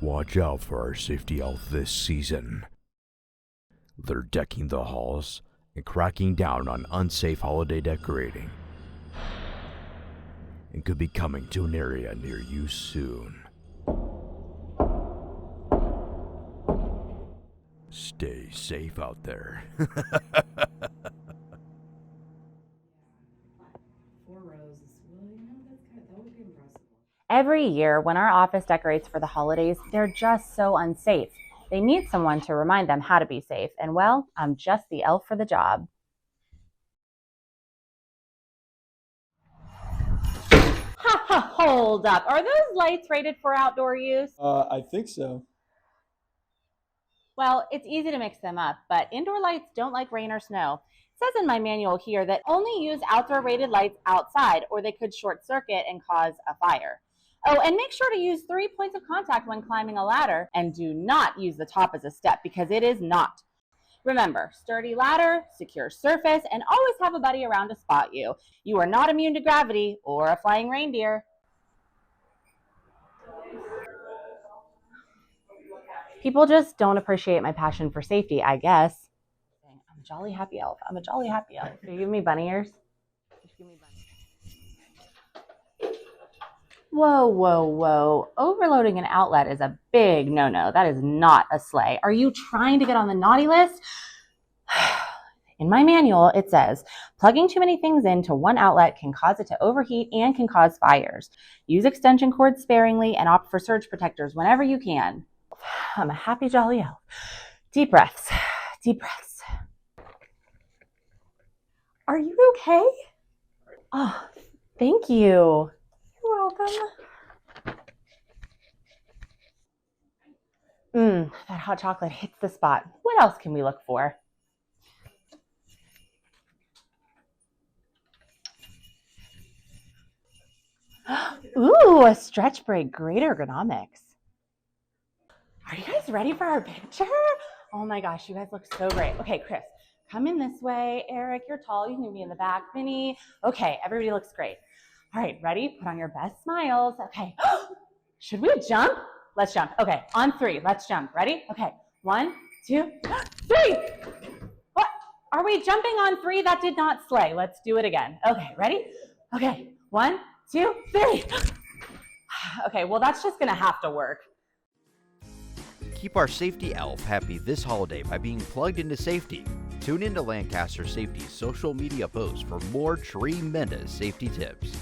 Watch out for our safety elf this season. They're decking the halls and cracking down on unsafe holiday decorating, and could be coming to an area near you soon. Stay safe out there. Every year, when our office decorates for the holidays, they're just so unsafe. They need someone to remind them how to be safe, and well, I'm just the elf for the job. Ha ha, hold up. Are those lights rated for outdoor use? I think so. Well, it's easy to mix them up, but indoor lights don't like rain or snow. It says in my manual here that only use outdoor rated lights outside or they could short circuit and cause a fire. Oh, and make sure to use 3 points of contact when climbing a ladder, and do not use the top as a step because it is not. Remember, sturdy ladder, secure surface, and always have a buddy around to spot you. You are not immune to gravity or a flying reindeer. People just don't appreciate my passion for safety, I guess. I'm a jolly happy elf. I'm a jolly happy elf. Can you give me bunny ears? Whoa, whoa, whoa. Overloading an outlet is a big no-no. That is not a sleigh. Are you trying to get on the naughty list? In my manual, it says, plugging too many things into one outlet can cause it to overheat and can cause fires. Use extension cords sparingly and opt for surge protectors whenever you can. I'm a happy, jolly elf. Deep breaths, deep breaths. Are you okay? Oh, thank you. You're welcome. That hot chocolate hits the spot. What else can we look for? Ooh, a stretch break, great ergonomics. Are you guys ready for our picture? Oh my gosh, you guys look so great. Okay, Chris, come in this way. Eric, you're tall, you can be in the back. Vinny, okay, everybody looks great. All right, ready? Put on your best smiles. Okay, should we jump? Let's jump. Okay, on 3, let's jump. Ready? Okay, 1, 2, 3. What? Are we jumping on 3? That did not slay. Let's do it again. Okay, ready? Okay, 1, 2, 3. Okay, well, that's just gonna have to work. Keep our safety elf happy this holiday by being plugged into safety. Tune into Lancaster Safety's social media posts for more tremendous safety tips.